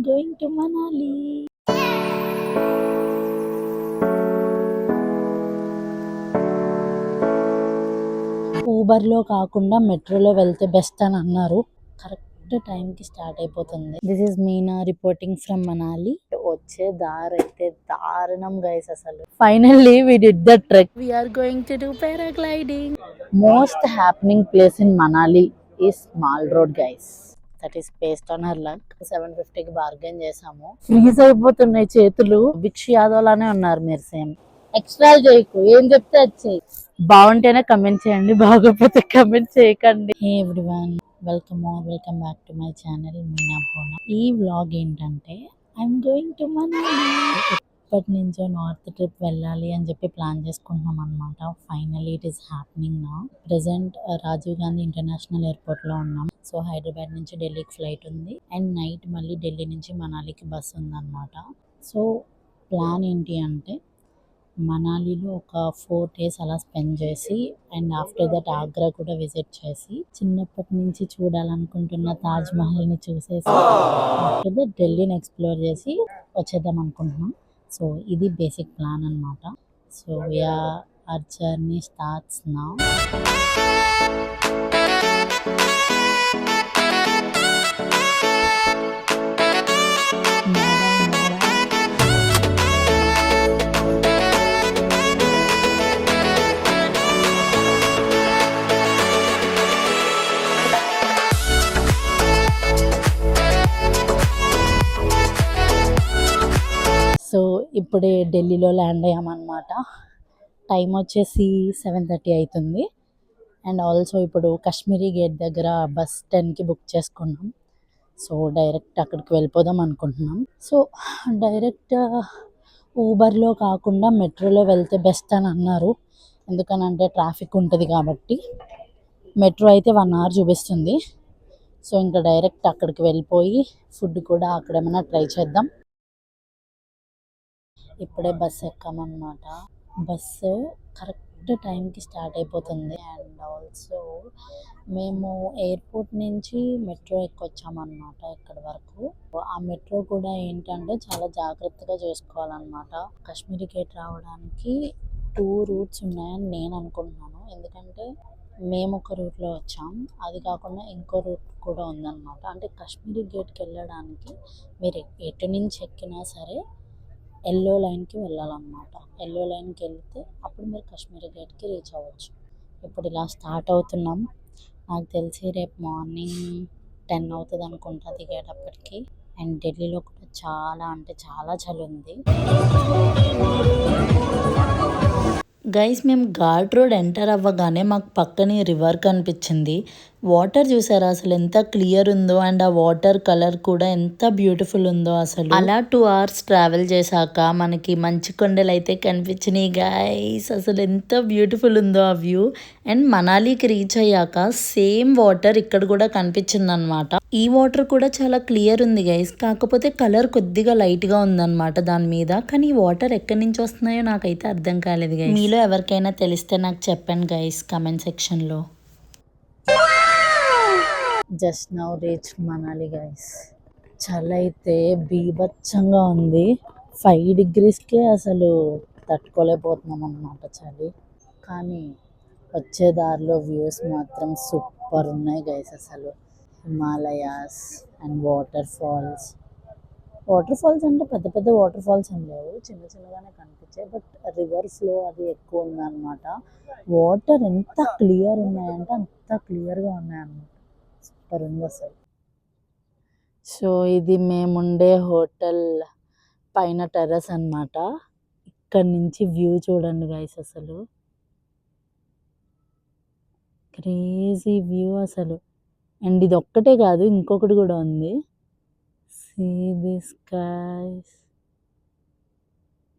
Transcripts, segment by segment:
I'm going to Manali. ఊబర్లో కాకుండా మెట్రోలో వెళ్తే బెస్ట్ అని అన్నారు. కరెక్ట్ టైంకి స్టార్ట్ అయిపోతుంది. This is Meena reporting from Manali. వచ్చే దారి అయితే దారుణం గైస్ అసలు. Finally we did the trek. We are going to do paragliding. Most happening place in Manali is mall road guys. That is based on her luck. 750కి bargain చేసాము. Freeze అయిపోతున్నాయి చేతులు. విక్ష్ యాదవ్ లానే ఉన్నారు మీరు సేమ్. ఎక్స్ట్రా చేయకు, ఏం చెప్తే వచ్చాయి. బాగుంటేనే కమెంట్ చేయండి, బాగోకపోతే కమెంట్ చేయకండి. Hey everyone, welcome back to my channel Meena Bhona. ఈ వ్లాగ్ ఏంటంటే ఐఎమ్ గోయింగ్ టు మనాలి. ఎప్పటి నుంచో నార్త్ ట్రిప్ వెళ్ళాలి అని చెప్పి ప్లాన్ చేసుకుంటున్నాం అనమాట. Finally it is happening now. Present Rajiv Gandhi international airport లో ఉన్నాం. సో హైదరాబాద్ నుంచి ఢిల్లీకి ఫ్లైట్ ఉంది అండ్ నైట్ మళ్ళీ ఢిల్లీ నుంచి మనాలికి బస్ ఉందన్నమాట. సో ప్లాన్ ఏంటి అంటే మనాలిలో ఒక 4 days అలా స్పెండ్ చేసి అండ్ ఆఫ్టర్ దట్ ఆగ్రా కూడా విజిట్ చేసి చిన్నప్పటి నుంచి చూడాలనుకుంటున్న తాజ్ మహల్ని చూసేసి ఆఫ్టర్ దట్ ఢిల్లీని ఎక్స్ప్లోర్ చేసి వచ్చేద్దాం అనుకుంటున్నాం. సో ఇది బేసిక్ ప్లాన్ అనమాట. So our journey starts now. So ఇప్పుడే ఢిల్లీలో ల్యాండ్ అయ్యామన్నమాట. టైం వచ్చేసి 7:30 అవుతుంది. అండ్ ఆల్సో ఇప్పుడు కాశ్మీరీ గేట్ దగ్గర బస్ 10కి బుక్ చేసుకున్నాం. సో డైరెక్ట్ అక్కడికి వెళ్ళిపోదాం అనుకుంటున్నాం. సో డైరెక్ట్ ఊబర్లో కాకుండా మెట్రోలో వెళ్తే బెస్ట్ అని అన్నారు. ఎందుకనంటే ట్రాఫిక్ ఉంటుంది కాబట్టి. మెట్రో అయితే 1 hour చూపిస్తుంది. సో ఇంకా డైరెక్ట్ అక్కడికి వెళ్ళిపోయి ఫుడ్ కూడా అక్కడ ఏమైనా ట్రై చేద్దాం. ఇప్పుడే బస్సు ఎక్కామన్నమాట. బస్సు కరెక్ట్ టైంకి స్టార్ట్ అయిపోతుంది. అండ్ ఆల్సో మేము ఎయిర్పోర్ట్ నుంచి మెట్రో ఎక్కొచ్చామన్నమాట ఇక్కడ వరకు. ఆ మెట్రో కూడా ఏంటంటే చాలా జాగ్రత్తగా చేసుకోవాలన్నమాట. కాశ్మీరీ గేట్ రావడానికి 2 routes ఉన్నాయని నేను అనుకుంటున్నాను. ఎందుకంటే మేము ఒక రూట్లో వచ్చాం, అది కాకుండా ఇంకో రూట్ కూడా ఉందన్నమాట. అంటే కాశ్మీరీ గేట్కి వెళ్ళడానికి మీరు ఎటు నుంచి ఎక్కినా సరే ఎల్లో లైన్కి వెళ్ళాలన్నమాట. ఎల్లో లైన్కి వెళ్తే అప్పుడు మీరు కాశ్మీరీ గేట్కి రీచ్ అవ్వచ్చు. ఇప్పుడు ఇలా స్టార్ట్ అవుతున్నాం. నాకు తెలిసి రేపు మార్నింగ్ 10 అవుతుంది అనుకుంటా దిగేటప్పటికి. అండ్ ఢిల్లీలో కూడా చాలా అంటే చాలా చలి ఉంది గైస్. మేము ఘాట్ రోడ్ ఎంటర్ అవ్వగానే మాకు పక్కనే రివర్ కనిపించింది. వాటర్ చూసారా అసలు ఎంత క్లియర్ ఉందో, అండ్ ఆ వాటర్ కలర్ కూడా ఎంత బ్యూటిఫుల్ ఉందో అసలు. అలా 2 hours ట్రావెల్ చేశాక మనకి మంచు కొండలు అయితే కనిపించినాయి గైస్. అసలు ఎంత బ్యూటిఫుల్ ఉందో ఆ వ్యూ. అండ్ మనాలికి రీచ్ అయ్యాక సేమ్ వాటర్ ఇక్కడ కూడా కనిపించింది అనమాట. ఈ వాటర్ కూడా చాలా క్లియర్ ఉంది గైస్, కాకపోతే కలర్ కొద్దిగా లైట్ గా ఉందన్నమాట దాని మీద. కానీ ఈ వాటర్ ఎక్కడి నుంచి వస్తున్నాయో నాకైతే అర్థం కాలేదు గైస్. మీలో ఎవరికైనా తెలిస్తే నాకు చెప్పండి గైస్ కామెంట్ సెక్షన్ లో. Just now reach Manali guys. చలి అయితే బీభత్సంగా ఉంది. 5 degreesకే అసలు తట్టుకోలేకపోతున్నాం అన్నమాట చలి. కానీ వచ్చే దారిలో వ్యూస్ మాత్రం సూపర్ ఉన్నాయి గైస్. అసలు హిమాలయాస్ అండ్ వాటర్ ఫాల్స్ అంటే పెద్ద పెద్ద వాటర్ ఫాల్స్ ఏం లేవు, చిన్న చిన్నగానే కనిపించాయి. బట్ రివర్ ఫ్లో అది ఎక్కువ ఉందన్నమాట. వాటర్ ఎంత క్లియర్ ఉన్నాయంటే అంత క్లియర్గా ఉన్నాయన్నమాట. సూపర్ ఉంది అసలు. సో ఇది మేముండే హోటల్ పైన టెర్రస్ అన్నమాట. ఇక్కడ నుంచి వ్యూ చూడండి గైస్. అసలు క్రేజీ వ్యూ అసలు. అండ్ ఇది ఒక్కటే కాదు, ఇంకొకటి కూడా ఉంది. సీ దిస్ గైస్,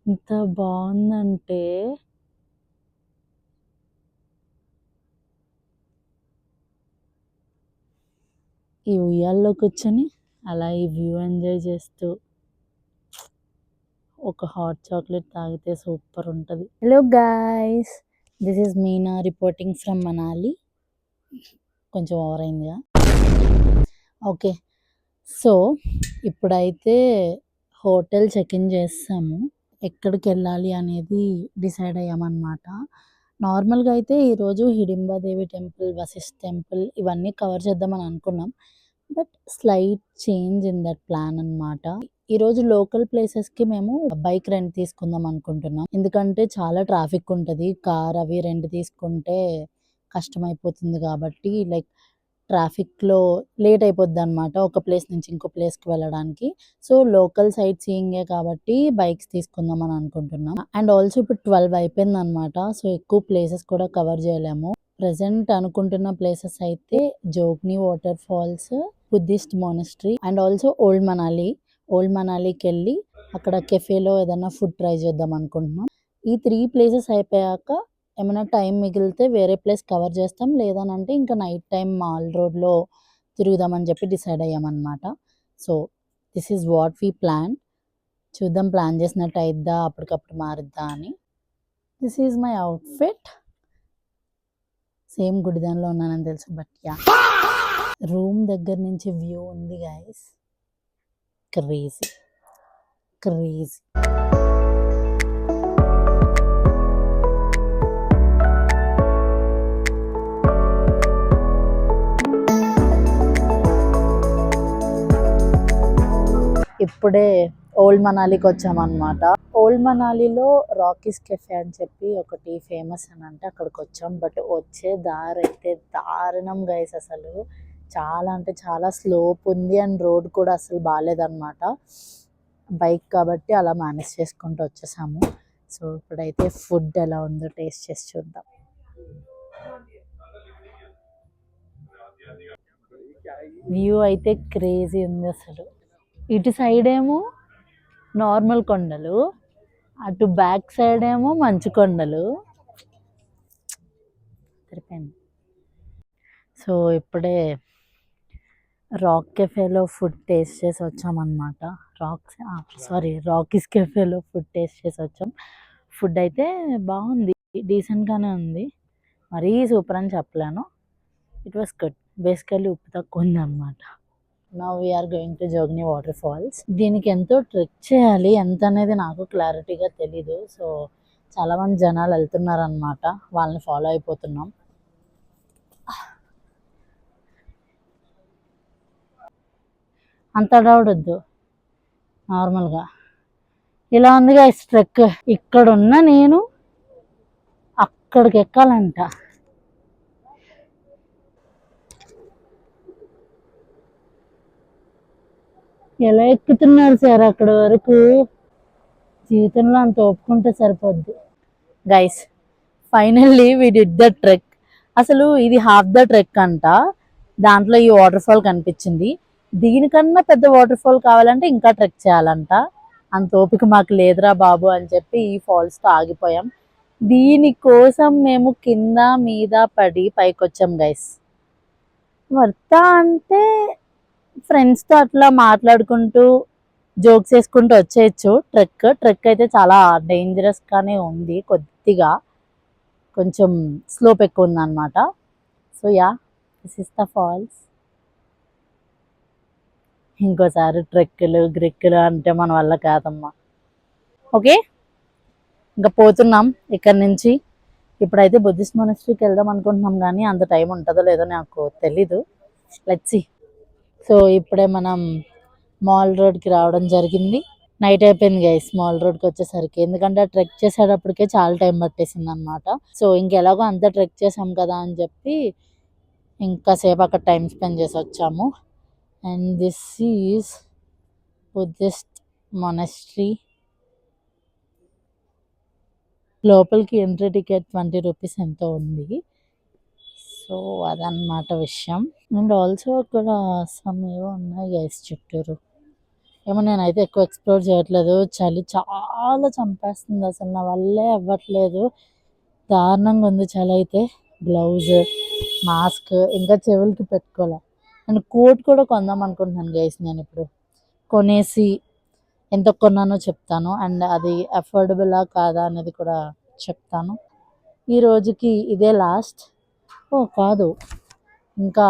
ఎంత బాగుందంటే ఈ ఉయ్యాల్లో కూర్చొని అలా ఈ వ్యూ ఎంజాయ్ చేస్తూ ఒక హాట్ చాక్లెట్ తాగితే సూపర్ ఉంటుంది. Hello guys, this is Meena reporting from Manali. కొంచెం ఓవర్ అయిందిగా. ఓకే, సో ఇప్పుడైతే హోటల్ చెక్ ఇన్ చేస్తాము. ఎక్కడికి వెళ్ళాలి అనేది డిసైడ్ అయ్యామన్నమాట. నార్మల్గా అయితే ఈరోజు హిడింబాదేవి టెంపుల్, వశిష్ఠ టెంపుల్ ఇవన్నీ కవర్ చేద్దామని అనుకున్నాం. But slight change in that plan అన్నమాట. ఈరోజు లోకల్ ప్లేసెస్కి మేము బైక్ రెంట్ తీసుకుందాం అనుకుంటున్నాం. ఎందుకంటే చాలా ట్రాఫిక్ ఉంటుంది. కార్ అవి రెంట్ తీసుకుంటే కష్టమైపోతుంది కాబట్టి లైక్ ట్రాఫిక్లో లేట్ అయిపోద్ది అనమాట ఒక ప్లేస్ నుంచి ఇంకో ప్లేస్కి వెళ్ళడానికి. సో లోకల్ సైట్ సీయింగే కాబట్టి బైక్స్ తీసుకుందాం అని అనుకుంటున్నాం. అండ్ ఆల్సో ఇప్పుడు 12 అయిపోయింది అనమాట. సో ఎక్కువ ప్లేసెస్ కూడా కవర్ చేయలేము. ప్రజెంట్ అనుకుంటున్న ప్లేసెస్ అయితే Jogini water falls, Buddhist monastery and also old Manali. Old మనాలికి వెళ్ళి అక్కడ కెఫేలో ఏదైనా ఫుడ్ ట్రై చేద్దాం అనుకుంటున్నాం. ఈ 3 ప్లేసెస్ అయిపోయాక ఏమైనా టైం మిగిలితే వేరే ప్లేస్ కవర్ చేస్తాం. లేదనంటే ఇంకా నైట్ టైం మాల్ రోడ్లో తిరుగుదామని చెప్పి డిసైడ్ అయ్యామన్నమాట. So this is what we plan. చూద్దాం ప్లాన్ చేసినట్టు అయిద్దా, అప్పటికప్పుడు మారుద్దా అని. This is my outfit. Same గుడిదాన్లో ఉన్నానని తెలుసు, బట్ యా. రూమ్ దగ్గర నుంచి వ్యూ ఉంది గైస్. Crazy crazy. ఇప్పుడే ఓల్డ్ మనాలికి వచ్చామన్నమాట. ఓల్డ్ మనాలిలో రాకీస్ కెఫే అని చెప్పి ఒకటి ఫేమస్ అని అంటే అక్కడికి వచ్చాం. బట్ వచ్చే దారి అయితే దారుణం గైస్. అసలు చాలా అంటే చాలా స్లోప్ ఉంది అండ్ రోడ్ కూడా అసలు బాగాలేదన్నమాట. బైక్ కాబట్టి అలా మేనేజ్ చేసుకుంటూ వచ్చేసాము. సో ఇప్పుడైతే ఫుడ్ ఎలా ఉందో టేస్ట్ చేసి చూద్దాం. వ్యూ అయితే క్రేజీ ఉంది అసలు. ఇటు సైడ్ ఏమో నార్మల్ కొండలు, అటు బ్యాక్ సైడ్ ఏమో మంచు కొండలు. సరిపోయింది. సో ఇప్పుడే రాక్ కెఫేలో ఫుడ్ టేస్ట్ చేసి వచ్చామన్నమాట. రాకీస్ కెఫేలో ఫుడ్ టేస్ట్ చేసి వచ్చాం. ఫుడ్ అయితే బాగుంది, డీసెంట్గానే ఉంది. మరీ సూపర్ అని చెప్పలేను. It was good. బేసికల్లీ ఉప్పు తక్కువ ఉంది అనమాట. Now we are going to Jogini water falls. దీనికి ఎంతో ట్రెక్ చేయాలి, ఎంత అనేది నాకు క్లారిటీగా తెలీదు. సో చాలామంది జనాలు వెళ్తున్నారు అనమాట, వాళ్ళని ఫాలో అయిపోతున్నాం. అంత డౌడొద్దు, నార్మల్గా ఇలా ఉందిగా ట్రెక్. ఇక్కడున్న నేను అక్కడికి ఎక్కాలంట. ఎలా ఎక్కుతున్నారు సార్ అక్కడ వరకు? జీవితంలో అంత ఒప్పుకుంటే సరిపోద్ది. Guys finally we did the trek. అసలు ఇది హాఫ్ ద ట్రెక్ అంట. దాంట్లో ఈ వాటర్ ఫాల్ కనిపించింది. దీనికన్నా పెద్ద వాటర్ ఫాల్ కావాలంటే ఇంకా ట్రెక్ చేయాలంట. అంత ఓపిక మాకు లేదురా బాబు అని చెప్పి ఈ ఫాల్స్తో ఆగిపోయాం. దీనికోసం మేము కింద మీద పడి పైకి వచ్చాం గైస్. వర్తా అంటే ఫ్రెండ్స్తో అట్లా మాట్లాడుకుంటూ జోక్స్ వేసుకుంటూ వచ్చేయచ్చు. ట్రెక్ అయితే చాలా డేంజరస్గానే ఉంది, కొద్దిగా కొంచెం స్లోప్ ఎక్కువ ఉందన్నమాట. So yeah, this is the false. ఇంకోసారి గ్రిక్కులు అంటే మన వల్ల కాదమ్మా. ఓకే, ఇంకా పోతున్నాం ఇక్కడ నుంచి. ఇప్పుడైతే బుద్ధిస్ట్ మొనస్ట్రీకి వెళ్దాం అనుకుంటున్నాం, కానీ అంత టైం ఉంటుందో లేదో నాకు తెలీదు. Let's see. సో ఇప్పుడే మనం మాల్ రోడ్కి రావడం జరిగింది. నైట్ అయిపోయింది గైస్ మాల్ రోడ్కి వచ్చేసరికి, ఎందుకంటే ట్రెక్ చేసేటప్పటికే చాలా టైం పట్టేసింది అనమాట. సో ఇంకెలాగో అంతా ట్రెక్ చేసాం కదా అని చెప్పి ఇంకాసేపు అక్కడ టైం స్పెండ్ చేసి వచ్చాము. And this is Buddhist monastery. లోపలికి ఎంట్రీ టికెట్ 20 రూపీస్ ఎంతో ఉంది. సో అదన్నమాట విషయం. అండ్ ఆల్సో అక్కడ ఏవో ఉన్నాయి గైస్ చుట్టూరు. ఏమో నేనైతే ఎక్కువ ఎక్స్ప్లోర్ చేయట్లేదు, చలి చాలా చంపేస్తుంది అసలు, నా వల్లే అవ్వట్లేదు. దారుణంగా ఉంది చలి అయితే. గ్లౌజ్, మాస్క్, ఇంకా చెవులకి పెట్టుకోలే. నేను కోట్ కూడా కొందాం అనుకుంటున్నాను గైస్. నేను ఇప్పుడు కొనేసి ఎంత కొన్నానో చెప్తాను, అండ్ అది అఫోర్డబులా కాదా అనేది కూడా చెప్తాను. ఈ రోజుకి ఇదే లాస్ట్. ఓ కాదు, ఇంకా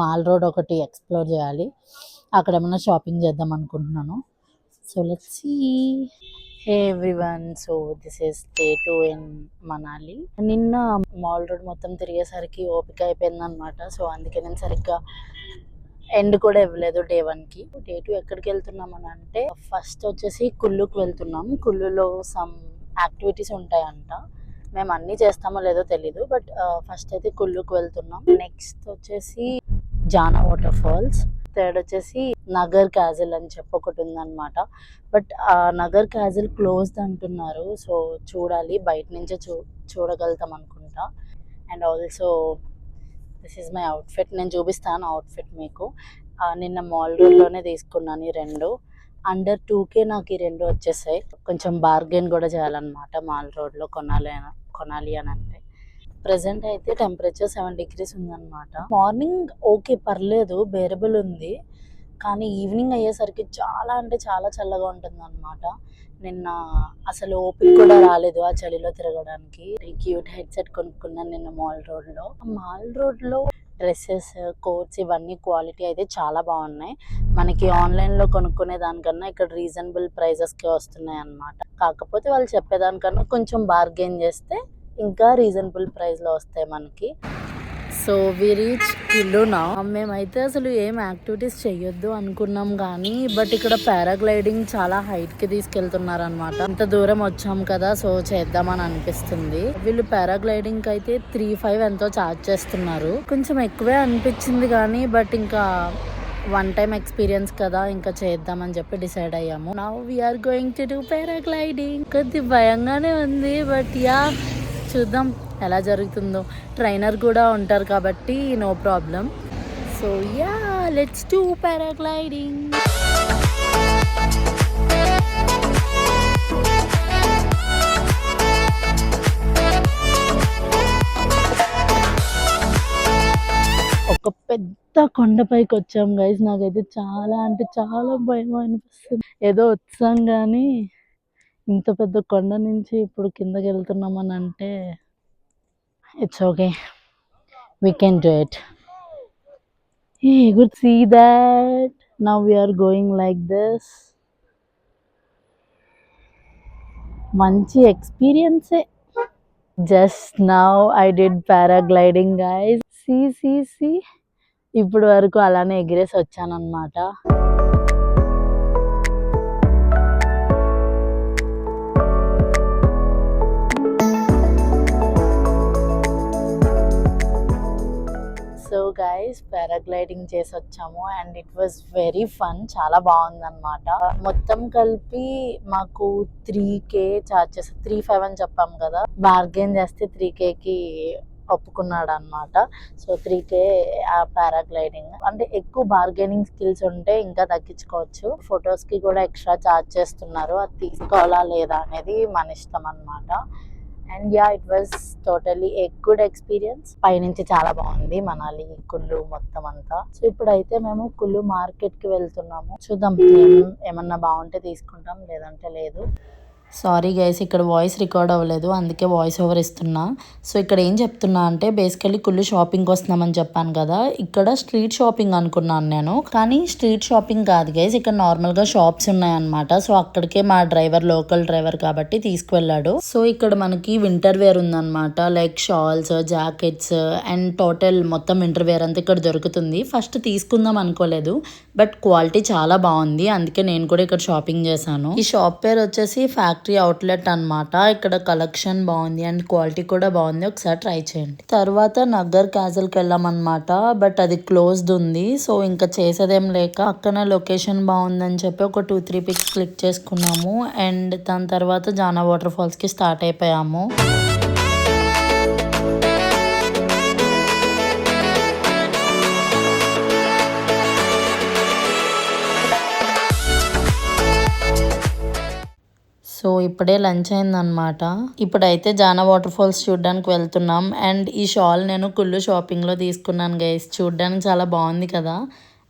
మాల్ రోడ్ ఒకటి ఎక్స్ప్లోర్ చేయాలి, అక్కడ ఏమైనా షాపింగ్ చేద్దాం అనుకుంటున్నాను. So let's see. Hey everyone, so this is day 2 in Manali. నిన్న మాల్ రోడ్ మొత్తం తిరిగేసరికి ఓపిక అయిపోయింది అనమాట. సో అందుకే నేను సరిగ్గా ఎండ్ కూడా ఇవ్వలేదు డే 1కి. డే 2 ఎక్కడికి వెళ్తున్నాం అని అంటే, ఫస్ట్ వచ్చేసి కుల్లుకి వెళ్తున్నాం. కుల్లులో సమ్ యాక్టివిటీస్ ఉంటాయంట. మేము అన్నీ చేస్తామో లేదో తెలీదు, బట్ ఫస్ట్ అయితే కుల్లుకి వెళ్తున్నాం. నెక్స్ట్ వచ్చేసి జానా వాటర్ ఫాల్స్. థర్డ్ వచ్చేసి నగర్ క్యాజిల్ అని చెప్పి ఒకటి ఉందన్నమాట. బట్ ఆ నగర్ క్యాజిల్ క్లోజ్డ్ అంటున్నారు. సో చూడాలి, బయట నుంచే చూడగలుగుతాం అనుకుంటా. And also this is my outfit. నేను చూపిస్తాను అవుట్ఫిట్ మీకు. నిన్న మాల్ రోడ్లోనే తీసుకున్నాను ఈ రెండు. అండర్ 2K నాకు ఈ రెండు వచ్చేసాయి. కొంచెం బార్గెన్ కూడా చేయాలన్నమాట మాల్ రోడ్లో కొనాలి అని అంటే. ప్రజెంట్ అయితే టెంపరేచర్ 7 degrees ఉందన్నమాట. మార్నింగ్ ఓకే పర్లేదు, బేరబుల్ ఉంది. కానీ ఈవినింగ్ అయ్యేసరికి చాలా అంటే చాలా చల్లగా ఉంటుంది అనమాట. నిన్న అసలు ఓపిక కూడా రాలేదు ఆ చలిలో తిరగడానికి. క్యూట్ హెడ్సెట్ కొనుక్కున్నాను నిన్న మాల్ రోడ్లో డ్రెస్సెస్, కోట్స్ ఇవన్నీ క్వాలిటీ అయితే చాలా బాగున్నాయి. మనకి ఆన్లైన్లో కొనుక్కునే దానికన్నా ఇక్కడ రీజనబుల్ ప్రైజెస్కే వస్తున్నాయి అన్నమాట. కాకపోతే వాళ్ళు చెప్పేదానికన్నా కొంచెం బార్గెన్ చేస్తే ఇంకా రీజనబుల్ ప్రైస్లో వస్తాయి మనకి. సో వి రీచ్ కుల్లు నా. మేమైతే అసలు ఏం యాక్టివిటీస్ చెయ్యొద్దు అనుకున్నాం కానీ, బట్ ఇక్కడ పారాగ్లైడింగ్ చాలా హైట్కి తీసుకెళ్తున్నారు అనమాట. అంత దూరం వచ్చాం కదా, సో చేద్దామని అనిపిస్తుంది. వీళ్ళు పారాగ్లైడింగ్కి అయితే 3,500 ఎంతో ఛార్జ్ చేస్తున్నారు. కొంచెం ఎక్కువే అనిపించింది కానీ, బట్ ఇంకా 1 time ఎక్స్పీరియన్స్ కదా, ఇంకా చేద్దామని చెప్పి డిసైడ్ అయ్యాము. Now we are going to do paragliding. కొద్ది భయంగానే ఉంది, బట్ యా చూద్దాం ఎలా జరుగుతుందో. ట్రైనర్ కూడా ఉంటారు కాబట్టి no problem. So yeah let's do paragliding. ఒక పెద్ద కొండపైకి వచ్చాం గైస్. నాకైతే చాలా అంటే చాలా భయం అనిపిస్తుంది. ఏదో వచ్చాం కానీ ఇంత పెద్ద కొండ నుంచి ఇప్పుడు కిందకి వెళ్తున్నామని అంటే it's okay, we can do it. Hey, you could see that. Now we are going like this. మంచి experience. Just now I did paragliding guys. See ఇప్పుడు వరకు అలానే ఎగిరేసి వచ్చానన్నమాట. సో గైస్ పారాగ్లైడింగ్ చేసి వచ్చాము and it was very fun. చాలా బాగుందన్నమాట. మొత్తం కలిపి మాకు 3K చార్జెస్, 3,500 అని చెప్పాము కదా, బార్గెన్ చేస్తే 3Kకి ఒప్పుకున్నాడు అనమాట. సో 3K ఆ పారాగ్లైడింగ్. అంటే ఎక్కువ బార్గెనింగ్ స్కిల్స్ ఉంటే ఇంకా తగ్గించుకోవచ్చు. ఫొటోస్కి కూడా ఎక్స్ట్రా ఛార్జ్ చేస్తున్నారు, అది తీసుకోవాలా లేదా అనేది మన ఇష్టం అనమాట. And yeah it was totally a good experience. పైనుంచి చాలా బాగుంది మనాలి కుల్లు మొత్తం అంతా. సో ఇప్పుడైతే మేము కుల్లు మార్కెట్కి వెళ్తున్నాము. చూద్దాం, ఏమన్నా బాగుంటే తీసుకుంటాం, లేదంటే లేదు. సారీ గైస్, ఇక్కడ వాయిస్ రికార్డ్ అవ్వలేదు, అందుకే వాయిస్ ఓవర్ ఇస్తున్నా. సో ఇక్కడ ఏం చెప్తున్నా అంటే, బేసికలీ కుల్లు షాపింగ్కి వస్తున్నామని చెప్పాను కదా, ఇక్కడ స్ట్రీట్ షాపింగ్ అనుకున్నాను నేను. కానీ స్ట్రీట్ షాపింగ్ కాదు గైస్, ఇక్కడ నార్మల్గా షాప్స్ ఉన్నాయన్నమాట. సో అక్కడికే మా డ్రైవర్, లోకల్ డ్రైవర్ కాబట్టి తీసుకువెళ్ళాడు. సో ఇక్కడ మనకి వింటర్ వేర్ ఉందన్నమాట, like shawls, jackets and total మొత్తం వింటర్ వేర్ అంతా ఇక్కడ దొరుకుతుంది. ఫస్ట్ తీసుకుందాం అనుకోలేదు, బట్ క్వాలిటీ చాలా బాగుంది, అందుకే నేను కూడా ఇక్కడ షాపింగ్ చేశాను. ఈ షాప్ పేరు వచ్చేసి ఫ్యాక్టరీ అవుట్లెట్ అన్నమాట. ఇక్కడ కలెక్షన్ బాగుంది అండ్ క్వాలిటీ కూడా బాగుంది, ఒకసారి ట్రై చేయండి. తర్వాత నగర్ క్యాజిల్కి వెళ్ళామన్నమాట, బట్ అది క్లోజ్డ్ ఉంది. సో ఇంకా చేసేదేం లేక అక్కన లొకేషన్ బాగుందని చెప్పి ఒక 2-3 పిక్స్ క్లిక్ చేసుకున్నాము అండ్ దాని తర్వాత జానా వాటర్ ఫాల్స్కి స్టార్ట్ అయిపోయాము. సో ఇప్పుడే లంచ్ అయిందనమాట. ఇప్పుడైతే జానా వాటర్ ఫాల్స్ చూడడానికి వెళ్తున్నాం. అండ్ ఈ షాల్ నేను కుల్లు షాపింగ్లో తీసుకున్నాను గైస్. చూడడానికి చాలా బాగుంది కదా,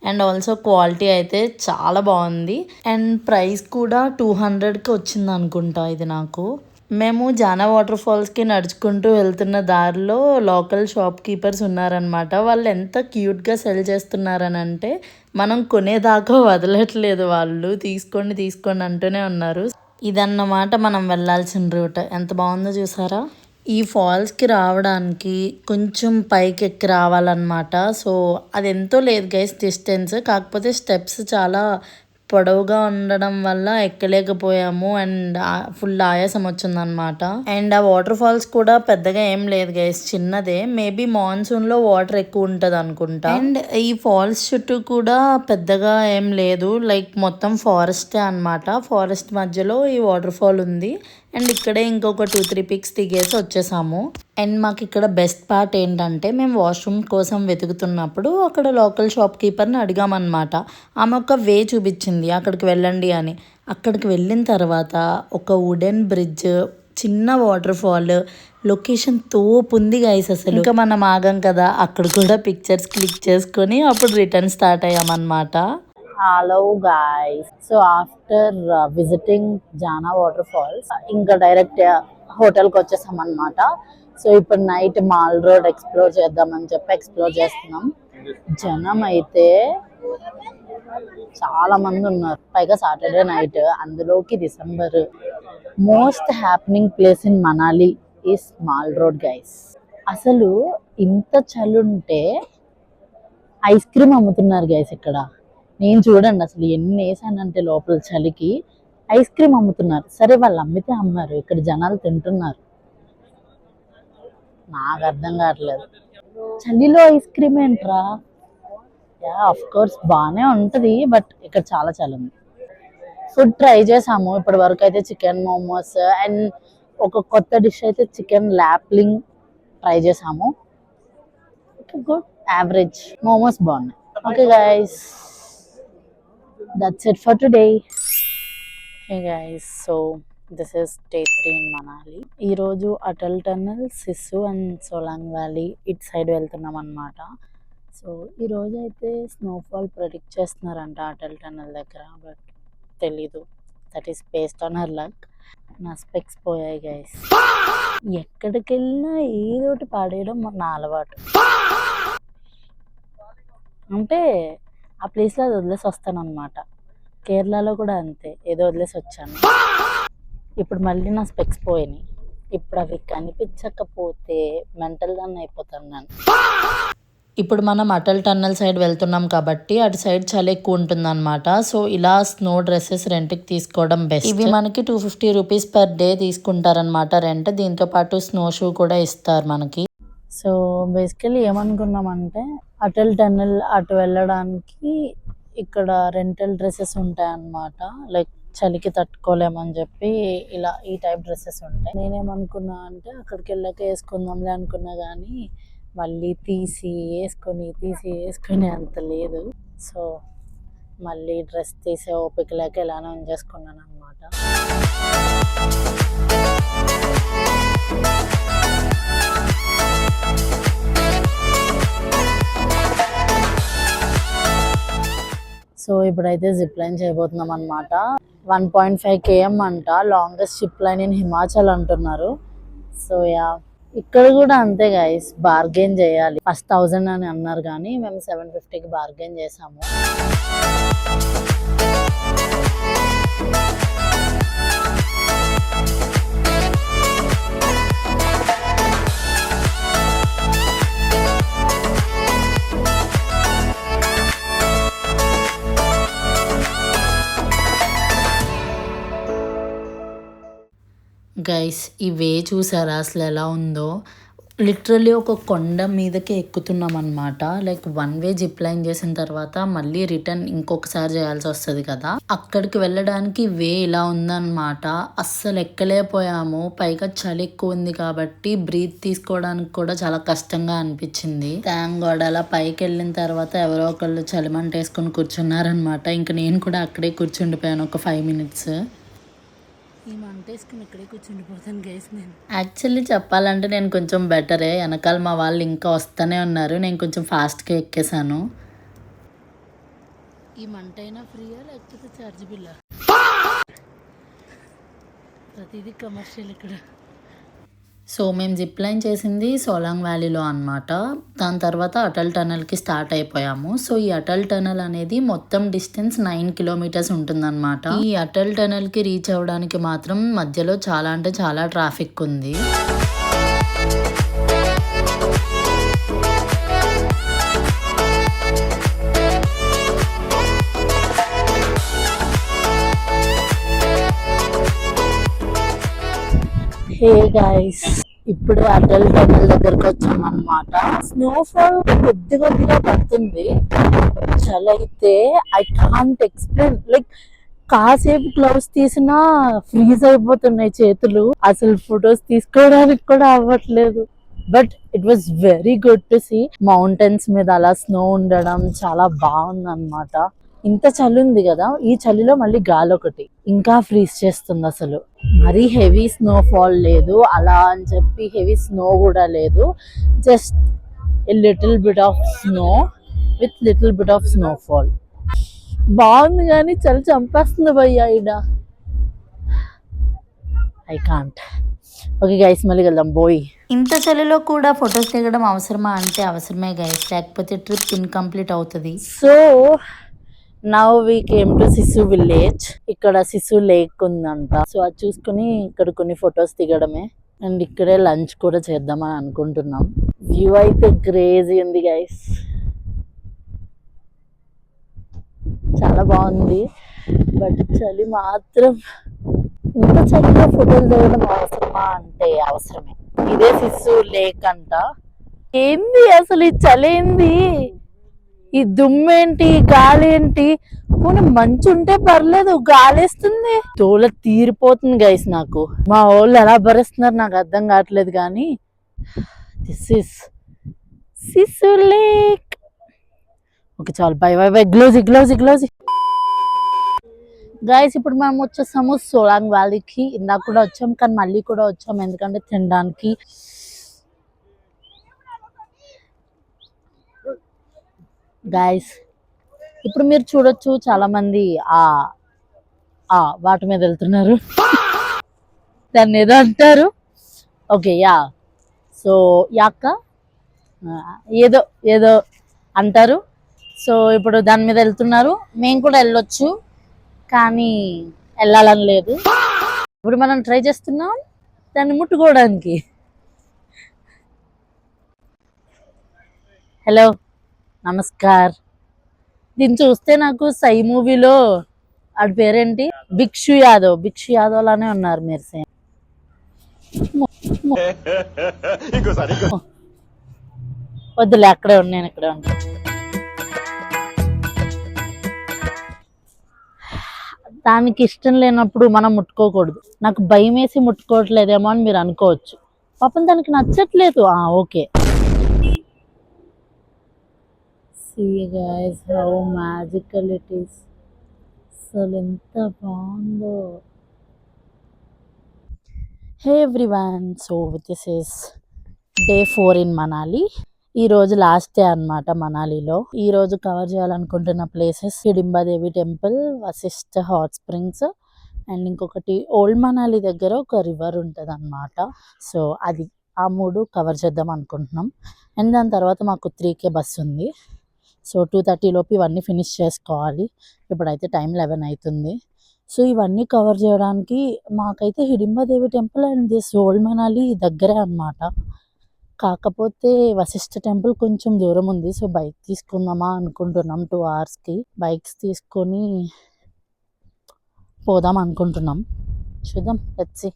అండ్ ఆల్సో క్వాలిటీ అయితే చాలా బాగుంది అండ్ ప్రైస్ కూడా 200కి వచ్చింది అనుకుంటా ఇది నాకు. మేము జానా వాటర్ ఫాల్స్కి నడుచుకుంటూ వెళ్తున్న దారిలో లోకల్ షాప్ కీపర్స్ ఉన్నారనమాట. వాళ్ళు ఎంత క్యూట్గా సెల్ చేస్తున్నారని అంటే మనం కొనేదాకా వదలట్లేదు. వాళ్ళు తీసుకోండి తీసుకోండి అంటూనే ఉన్నారు. ఇదన్నమాట మనం వెళ్ళాల్సిన రూట్. ఎంత బాగుందో చూసారా. ఈ ఫాల్స్కి రావడానికి కొంచెం పైకి ఎక్కి రావాలన్నమాట. సో అది ఎంతో లేదు గైస్ డిస్టెన్స్, కాకపోతే స్టెప్స్ చాలా పొడవుగా ఉండడం వల్ల ఎక్కలేకపోయాము అండ్ ఫుల్ ఆయాసం వచ్చిందనమాట. అండ్ ఆ వాటర్ ఫాల్స్ కూడా పెద్దగా ఏం లేదు గైస్, చిన్నదే. మేబీ మాన్సూన్లో వాటర్ ఎక్కువ ఉంటుంది అనుకుంటా. అండ్ ఈ ఫాల్స్ చుట్టూ కూడా పెద్దగా ఏం లేదు, లైక్ మొత్తం ఫారెస్టే అనమాట. ఫారెస్ట్ మధ్యలో ఈ వాటర్ ఫాల్ ఉంది. అండ్ ఇక్కడే ఇంకొక 2-3 పిక్స్ దిగేసి వచ్చేసాము. అండ్ మాకు ఇక్కడ బెస్ట్ పార్ట్ ఏంటంటే మేము వాష్రూమ్ కోసం వెతుకుతున్నప్పుడు అక్కడ లోకల్ షాప్ కీపర్ని అడిగామన్నమాట. ఆమె ఒక వే చూపించింది అక్కడికి వెళ్ళండి అని. అక్కడికి వెళ్ళిన తర్వాత ఒక వుడెన్ బ్రిడ్జ్, చిన్న వాటర్ ఫాల్, లొకేషన్ తోపు ఉంది గైస్ అసలు. ఇంకా మనం ఆగం కదా, అక్కడ కూడా పిక్చర్స్ క్లిక్ చేసుకొని అప్పుడు రిటర్న్ స్టార్ట్ అయ్యామన్నమాట. Hello guys, so after visiting Jana water falls ఇంకా డైరెక్ట్ హోటల్కి వచ్చేసాం అనమాట. సో ఇప్పుడు నైట్ మాల్ రోడ్ ఎక్స్ప్లోర్ చేద్దామని చెప్పి ఎక్స్ప్లోర్ చేస్తున్నాం. జనం అయితే చాలా మంది ఉన్నారు, పైగా సాటర్డే నైట్, అందులోకి December. Most happening place in Manali is mall road guys. అసలు ఇంత చలుంటే ఐస్ క్రీమ్ అమ్ముతున్నారు గైస్ ఇక్కడ. నేను చూడండి అసలు ఎన్ని వేసానంటే లోపల చలికి ఐస్ క్రీమ్ అమ్ముతున్నారు. సరే వాళ్ళు అమ్మితే అమ్మారు, ఇక్కడ జనాలు తింటున్నారు. నాకు అర్థం కావట్లేదు, చలిలో ఐస్ క్రీమ్ ఏంట్రా. యా ఆఫ్ కోర్స్ బాగానే ఉంటుంది, బట్ ఇక్కడ చాలా చలి ఉంది. ఫుడ్ ట్రై చేసాము ఇప్పటి వరకు అయితే, చికెన్ మోమోస్ అండ్ ఒక కొత్త డిష్ అయితే చికెన్ లాప్లింగ్ ట్రై చేసాము. Good average. మోమోస్ బాగున్నాయి. Okay guys, that's it for today. Hey guys, so this is day 3 in Manali. ఈ రోజు Atal tunnel, sis and Solang valley ఇటు సైడ్ వెళ్తున్నాం అనమాట. సో ఈ రోజు అయితే స్నోఫాల్ ప్రెడిక్ట్ చేస్తున్నారంట అటల్ టన్నల్ దగ్గర, బట్ తెలీదు. That is based on her luck. నా స్పెక్స్ పోయాయి గైస్. ఎక్కడికి వెళ్ళినా ఏదోటి పాడేయడం నా అలవాటు. అంటే ఆ ప్లేస్లో అది వదిలేసి వస్తాను అనమాట. కేరళలో కూడా అంతే, ఏదో వదిలేసి వచ్చాను. ఇప్పుడు మళ్ళీ నా స్పెక్స్ పోయినాయి. ఇప్పుడు అవి కనిపించకపోతే మెంటల్ దాన్ని అయిపోతాను నేను. ఇప్పుడు మనం అటల్ టన్నల్ సైడ్ వెళ్తున్నాం కాబట్టి అటు సైడ్ చలి ఎక్కువ ఉంటుంది అనమాట. సో ఇలా స్నో డ్రెస్సెస్ రెంట్కి తీసుకోవడం బెస్ట్. ఇవి మనకి 250 రూపీస్ పర్ డే తీసుకుంటారనమాట రెంట్. దీంతో పాటు స్నో షూ కూడా ఇస్తారు మనకి. సో బేసికలీ ఏమనుకున్నామంటే అటల్ టన్నల్ అటు వెళ్ళడానికి ఇక్కడ రెంటల్ డ్రెస్సెస్ ఉంటాయి అన్నమాట. లైక్ చలికి తట్టుకోలేమని చెప్పి ఇలా ఈ టైప్ డ్రెస్సెస్ ఉంటాయి. నేనేమనుకున్నా అంటే అక్కడికి వెళ్ళాక వేసుకుందాంలే అనుకున్నా, కానీ మళ్ళీ తీసి వేసుకొని అంత లేదు. సో మళ్ళీ డ్రెస్ తీసే ఓపిక లేక ఇలానే ఉంచేసుకున్నాను అనమాట. సో ఇప్పుడైతే జిప్ లైన్ చేయబోతున్నాం అనమాట. 1.5 km అంట, longest zip line in Himachal అంటున్నారు. సో యా, ఇక్కడ కూడా అంతే గైస్, బార్గెన్ చేయాలి. ఫస్ట్ 1000 అని అన్నారు, కానీ మేము 750కి బార్గెన్ చేసాము. గైస్ ఈ వే చూసారా అసలు ఎలా ఉందో. లిటరల్లీ ఒక కొండ మీదకే ఎక్కుతున్నాం అనమాట. లైక్ 1 వే జిప్ లైన్ చేసిన తర్వాత మళ్ళీ రిటర్న్ ఇంకొకసారి చేయాల్సి వస్తుంది కదా, అక్కడికి వెళ్ళడానికి వే ఇలా ఉందన్నమాట. అస్సలు ఎక్కలేకపోయాము. పైగా చలి ఎక్కువ ఉంది కాబట్టి బ్రీత్ తీసుకోవడానికి కూడా చాలా కష్టంగా అనిపించింది. థ్యాంక్ గాడ్ అలా పైకి వెళ్ళిన తర్వాత ఎవరో ఒకళ్ళు చలిమంట వేసుకొని కూర్చున్నారనమాట. ఇంకా నేను కూడా అక్కడే కూర్చుండిపోయాను ఒక 5 minutes. ఈ మంట వేసుకుని ఇక్కడే కూర్చుండిపోతాను గైస్. నేను యాక్చువల్లీ చెప్పాలంటే నేను కొంచెం బెటరే, వెనకాల మా వాళ్ళు ఇంకా వస్తూనే ఉన్నారు. నేను కొంచెం ఫాస్ట్గా ఎక్కేసాను. ఈ మంట అయినా ఫ్రీయా లేకపోతే ఛార్జ్ బిల్లా? ప్రతిదీ కమర్షియల్ ఇక్కడ. సో మేము జిప్ లైన్ చేసింది సోలాంగ్ వ్యాలీలో అనమాట. దాని తర్వాత అటల్ టనల్కి స్టార్ట్ అయిపోయాము. సో ఈ అటల్ టనల్ అనేది మొత్తం డిస్టెన్స్ 9 కిలోమీటర్స్ ఉంటుందన్నమాట. ఈ అటల్ టనల్కి రీచ్ అవ్వడానికి మాత్రం మధ్యలో చాలా అంటే చాలా ట్రాఫిక్ ఉంది. హే గైస్, ఇప్పుడు అటల్ టనల్ దగ్గరకు వచ్చాం అనమాట. స్నోఫాల్ కొద్ది కొద్దిగా పడుతుంది. చలి అయితే ఐ కాంట్ ఎక్స్ప్లెయిన్. లైక్ కాసేపు గ్లౌస్ తీసినా ఫ్రీజ్ అయిపోతున్నాయి చేతులు. అసలు ఫొటోస్ తీసుకోవడానికి కూడా అవ్వట్లేదు. But it was very good to see. Mountains మీద అలా స్నో ఉండడం చాలా బాగుంది అనమాట. ఇంత చలి ఉంది కదా, ఈ చలిలో మళ్ళీ గాలి ఒకటి ఇంకా ఫ్రీజ్ చేస్తుంది. అసలు మరీ హెవీ స్నోఫాల్ లేదు, అలా అని చెప్పి హెవీ స్నో కూడా లేదు. Just a little bit of snow with little bit of snowfall. బాగుంది కానీ చలి చంపేస్తుంది భయ్యా ఈడ. I can't. ఓకే గైస్, మళ్ళీ వెళ్దాం. బోయ్, ఇంత చలిలో కూడా ఫొటోస్ దిగడం అవసరమా అంటే అవసరమే గైస్, లేకపోతే ట్రిప్ ఇన్కంప్లీట్ అవుతుంది. So now we came to Sissu village. ఇక్కడ సిసు లేక్ ఉందంట. సో అది చూసుకుని ఇక్కడ కొన్ని ఫొటోస్ దిగడమే. అండ్ ఇక్కడే లంచ్ కూడా చేద్దామని అనుకుంటున్నాం. వ్యూ అయితే క్రేజీ ఉంది గైస్, చాలా బాగుంది. బట్ చలి మాత్రం, ఇంత చలిలో ఫోటోలు దిగడం అవసరమా అంటే అవసరమే. ఇదే సిసు లేక్ అంట. ఏంది అసలు ఈ చలి ఏంది, ఈ దుమ్మేంటి, గాలి ఏంటి? పోనీ మంచు ఉంటే పర్లేదు, గాలేస్తుంది, తోల తీరిపోతుంది గైస్. నాకు మా వాళ్ళు ఎలా భరిస్తున్నారు నాకు అర్థం కావట్లేదు. కానీ this is Sissu lake. Okay చాలు, బై బై బై. గ్లోజీ గ్లోజీ గ్లోజీ గైస్. ఇప్పుడు మనం వచ్చేసాము సోలాంగ్ వ్యాలీకి. ఇందాక కూడా వచ్చాం కానీ మళ్ళీ కూడా వచ్చాం ఎందుకంటే తినడానికి. గైస్ ఇప్పుడు మీరు చూడొచ్చు చాలా మంది వాటి మీద వెళ్తున్నారు. దాన్ని ఏదో అంటారు. ఓకే యా, సో యాక్క ఏదో ఏదో అంటారు. సో ఇప్పుడు దాని మీద వెళ్తున్నారు. మేము కూడా వెళ్ళొచ్చు కానీ వెళ్ళాలని లేదు. ఇప్పుడు మనం ట్రై చేస్తున్నాం దాన్ని ముట్టుకోవడానికి. హలో, నమస్కార్. దీన్ని చూస్తే నాకు సై మూవీలో ఆడి పేరేంటి, భిక్షు యాదవ్, భిక్షు యాదవ్ లానే ఉన్నారు మీరు. సేమ్. వద్దులే, అక్కడే ఉన్నాను, ఇక్కడే ఉంటాను. దానికి ఇష్టం లేనప్పుడు మనం ముట్టుకోకూడదు. నాకు భయం వేసి ముట్టుకోవట్లేదేమో అని మీరు అనుకోవచ్చు. పాపం దానికి నచ్చట్లేదు. Okay. See guys, how magical it is. అసలు ఎంత బాగుందో. హే everyone, so this is day 4 in Manali. ఈ రోజు లాస్ట్ డే అన్నమాట మనాలిలో. ఈ రోజు కవర్ చేయాలనుకుంటున్న places Hidimba Devi temple, Vashishtha hot springs, and ఇంకొకటి ఓల్డ్ మనాలి దగ్గర ఒక రివర్ ఉంటుంది అన్నమాట. సో అది, ఆ 3 కవర్ చేద్దాం అనుకుంటున్నాం. అండ్ దాని తర్వాత మాకు 3K బస్ ఉంది. సో 2:30 లోపు ఇవన్నీ ఫినిష్ చేసుకోవాలి. ఇప్పుడైతే టైం 11 అవుతుంది. సో ఇవన్నీ కవర్ చేయడానికి మాకైతే Hidimba Devi temple and this old Manali దగ్గరే అన్నమాట. కాకపోతే వశిష్ఠ టెంపుల్ కొంచెం దూరం ఉంది. సో బైక్ తీసుకుందామా అనుకుంటున్నాం. 2 అవర్స్కి బైక్స్ తీసుకొని పోదాం అనుకుంటున్నాం. చూద్దాం, లెట్స్ సీ.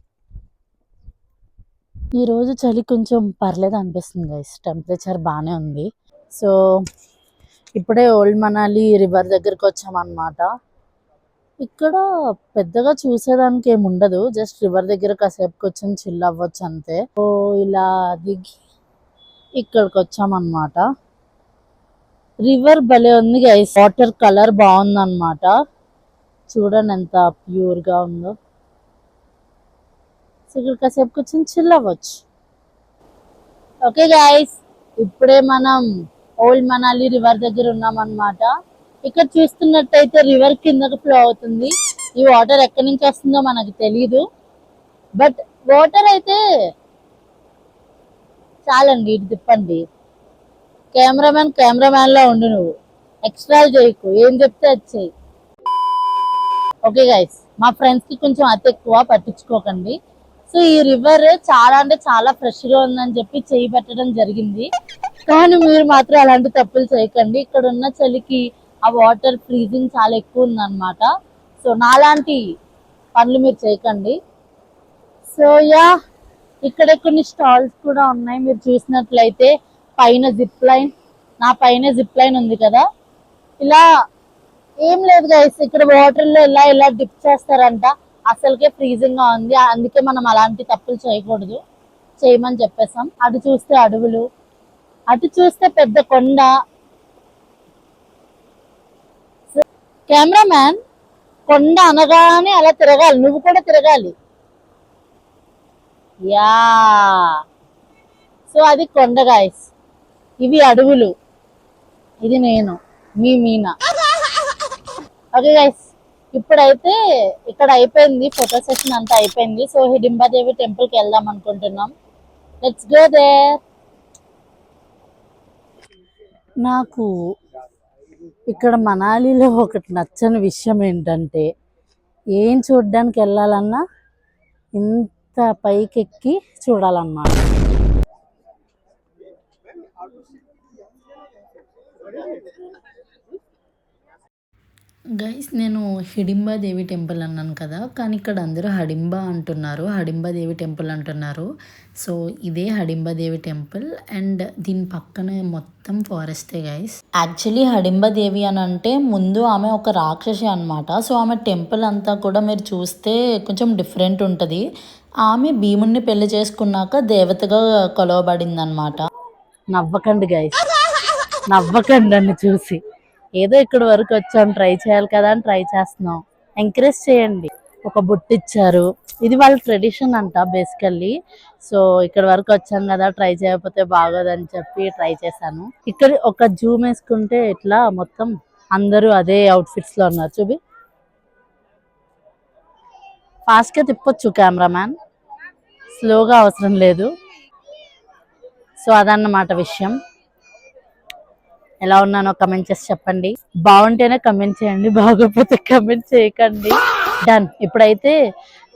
ఈరోజు చలి కొంచెం పర్లేదు అనిపిస్తుంది గైస్, టెంపరేచర్ బాగానే ఉంది. సో ఇప్పుడే ఓల్డ్ మనాలి రివర్ దగ్గరకు వచ్చామన్నమాట. ఇక్కడ పెద్దగా చూసేదానికి ఏమి ఉండదు, జస్ట్ రివర్ దగ్గర కాసేపు కూర్చొని చిల్ అవ్వచ్చు అంతే. సో ఇలా దిగి ఇక్కడికి వచ్చామన్నమాట. రివర్ భలే ఉంది గైస్, వాటర్ కలర్ బాగుందన్నమాట. చూడండి ఎంత ప్యూర్గా ఉందో. సో ఇక్కడ కాసేపు కూర్చొని చిల్ అవ్వచ్చు. ఓకే గైస్, ఇప్పుడే మనం ఓల్డ్ మనాలి రివర్ దగ్గర ఉన్నాం అన్నమాట. ఇక్కడ చూస్తున్నట్టయితే రివర్ కిందకు ఫ్లో అవుతుంది. ఈ వాటర్ ఎక్కడి నుంచి వస్తుందో మనకు తెలీదు. బట్ వాటర్ అయితే చాలండి. ఇటు తిప్పండి. కెమెరామ్యాన్ లా ఉండు నువ్వు. ఎక్స్ట్రా చేయకు, ఏం చెప్తే అది చెయ్యి. ఓకే గైస్, మా ఫ్రెండ్స్ కి కొంచెం అతి ఎక్కువ, పట్టించుకోకండి. సో ఈ రివర్ చాలా అంటే చాలా ఫ్రెష్ గా ఉందని చెప్పి చేయి పెట్టడం జరిగింది. కానీ మీరు మాత్రం అలాంటి తప్పులు చేయకండి. ఇక్కడ ఉన్న చలికి ఆ వాటర్ ఫ్రీజింగ్ చాలా ఎక్కువ ఉందన్నమాట. సో నాలాంటి పనులు మీరు చేయకండి. సో యా, ఇక్కడ కొన్ని స్టాల్స్ కూడా ఉన్నాయి. మీరు చూసినట్లయితే పైన జిప్ లైన్, నా పైన జిప్ లైన్ ఉంది కదా. ఇలా ఏం లేదు గైస్, ఇక్కడ వాటర్ లో ఇలా డిప్ చేస్తారంట. అసలుకే ఫ్రీజింగ్ గా ఉంది, అందుకే మనం అలాంటి తప్పులు చేయకూడదు, చేయమని చెప్పేసాం. అటు చూస్తే అడవులు, అటు చూస్తే పెద్ద కొండ. కెమెరామ్యాన్, కొండ అనగానే అలా తిరగాలి, నువ్వు కూడా తిరగాలి. యా, సో అది కొండ గాయస్, ఇవి అడవులు, ఇది నేను మీ మీనా. ఓకే గైస్, ఇప్పుడైతే ఇక్కడ అయిపోయింది, ఫోటో సెషన్ అంతా అయిపోయింది. సో హిడింబాదేవి టెంపుల్ కి వెళ్దాం అనుకుంటున్నాం. Let's go there. నాకు ఇక్కడ మనాలిలో ఒకటి నచ్చని విషయం ఏంటంటే, ఏం చూడడానికి వెళ్ళాలన్నా ఇంత పైకెక్కి చూడాలన్నమాట. గైస్, నేను హిడింబా దేవి టెంపుల్ అన్నాను కదా, కానీ ఇక్కడ అందరూ హడింబా అంటున్నారు, హడింబా దేవి టెంపుల్ అంటున్నారు. సో ఇదే హడింబా దేవి టెంపుల్, అండ్ దీని పక్కనే మొత్తం ఫారెస్టే గైస్. యాక్చువల్లీ హడింబా దేవి అని అంటే ముందు ఆమె ఒక రాక్షసి అనమాట. సో ఆమె టెంపుల్ అంతా కూడా మీరు చూస్తే కొంచెం డిఫరెంట్ ఉంటుంది. ఆమె భీముడిని పెళ్లి చేసుకున్నాక దేవతగా కొలవబడింది అనమాట. నవ్వకండి గైస్, నవ్వకండి అని చూసి. ఏదో ఇక్కడ వరకు వచ్చాం, ట్రై చేయాలి కదా అని ట్రై చేస్తున్నాం. ఎంకరేజ్ చేయండి. ఒక బుట్ట ఇచ్చారు, ఇది వాళ్ళ ట్రెడిషన్ అంట బేసికల్లీ. సో ఇక్కడ వరకు వచ్చాం కదా, ట్రై చేయకపోతే బాగోదని చెప్పి ట్రై చేశాను. ఇక్కడ ఒక జూమ్ వేసుకుంటే ఇట్లా మొత్తం అందరూ అదే అవుట్ఫిట్స్ లో ఉన్నారు. చూపి, ఫాస్ట్ గా తిప్పొచ్చు కెమెరామ్యాన్, స్లోగా అవసరం లేదు. సో అదన్నమాట విషయం. ఎలా ఉన్నానో కమెంట్ చేసి చెప్పండి. బాగుంటేనే కమెంట్ చేయండి, బాగోకపోతే కమెంట్ చేయకండి. డన్. ఇప్పుడైతే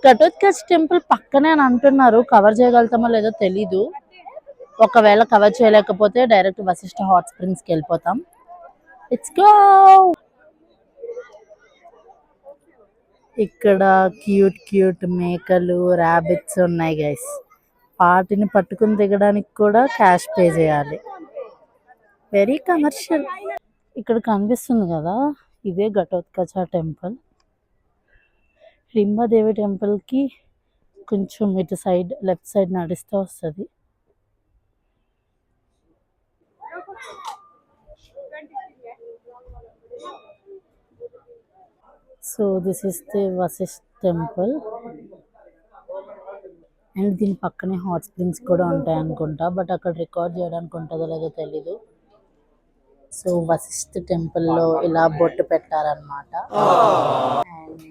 ఘటోత్కచ్ టెంపుల్ పక్కనే అని అంటున్నారు, కవర్ చేయగలుగుతామో లేదో తెలీదు. ఒకవేళ కవర్ చేయలేకపోతే డైరెక్ట్ వశిష్ఠ హాట్ స్ప్రింగ్స్ కి వెళ్ళిపోతాం. Let's go. ఇక్కడ క్యూట్ మేకలు, ర్యాబిట్స్ ఉన్నాయి గైస్. వాటిని పట్టుకుని దిగడానికి కూడా క్యాష్ పే చేయాలి. Very commercial. ఇక్కడ కనిపిస్తుంది కదా, ఇదే ఘటోత్కచ టెంపుల్. హిడింబాదేవి టెంపుల్ కి కొంచెం ఇటు సైడ్ లెఫ్ట్ సైడ్ నడిస్తే వస్తుంది. So this is the Vashishta temple, and దీని పక్కనే హాట్ స్ప్రింగ్స్ కూడా ఉంటాయి అనుకుంటా, బట్ అక్కడ రికార్డ్ చేయడానికి ఉంటుందో లేదో తెలీదు. సో వశిష్ఠ టెంపుల్లో ఇలా బొట్టు పెట్టారనమాట. అండ్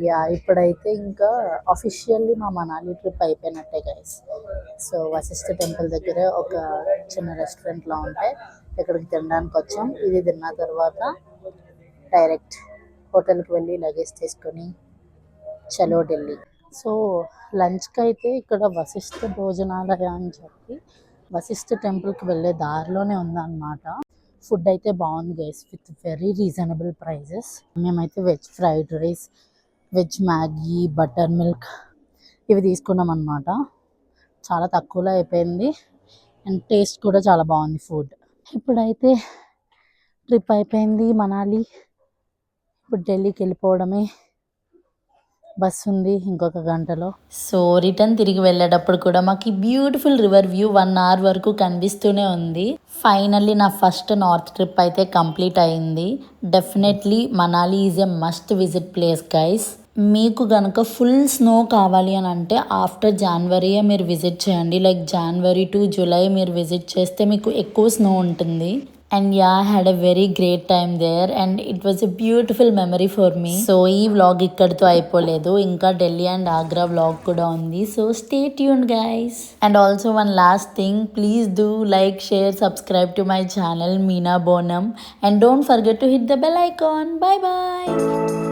యా, ఇప్పుడైతే ఇంకా అఫీషియల్లీ మా మనాలి ట్రిప్ అయిపోయినట్టే గైస్. సో వశిష్ఠ టెంపుల్ దగ్గర ఒక చిన్న రెస్టారెంట్లో ఉంటే ఇక్కడికి తినడానికి వచ్చాం. ఇది తిన్న తర్వాత డైరెక్ట్ హోటల్కి వెళ్ళి లగేజ్ తీసుకొని చలో ఢిల్లీ. సో లంచ్కి అయితే ఇక్కడ వశిష్ఠ భోజనాలయ అని చెప్పి వశిష్ఠ టెంపుల్కి వెళ్ళే దారిలోనే ఉందన్నమాట. ఫుడ్ అయితే బాగుంది guys, with very reasonable prices. మేమైతే veg fried rice, veg Maggi, butter milk ఇవి తీసుకున్నాం అనమాట. చాలా తక్కువలో అయిపోయింది, అండ్ టేస్ట్ కూడా చాలా బాగుంది ఫుడ్. ఇప్పుడైతే ట్రిప్ అయిపోయింది మనాలి. ఇప్పుడు ఢిల్లీకి వెళ్ళిపోవడమే. బస్ ఉంది ఇంకొక గంటలో. సో రిటర్న్ తిరిగి వెళ్ళేటప్పుడు కూడా మాకు బ్యూటిఫుల్ రివర్ వ్యూ 1 hour వరకు కనిపిస్తూనే ఉంది. ఫైనల్లీ నా ఫస్ట్ నార్త్ ట్రిప్ అయితే కంప్లీట్ అయింది. Definitely Manali is a must visit place guys. మీకు కనుక ఫుల్ స్నో కావాలి అని అంటే ఆఫ్టర్ జనవరియే మీరు విజిట్ చేయండి. లైక్ జనవరి టు జూలై మీరు విజిట్ చేస్తే మీకు ఎక్కువ స్నో ఉంటుంది. And yeah had a very great time there and it was a beautiful memory for me. So ఈ వ్లాగ్ ఇక్కడితో అయిపోలేదు, ఇంకా ఢిల్లీ అండ్ ఆగ్రా వ్లాగ్ కూడా ఉంది. So stay tune guys. And also one last thing, please do like, share, subscribe to my channel Meena Bonam and don't forget to hit the bell icon. Bye bye.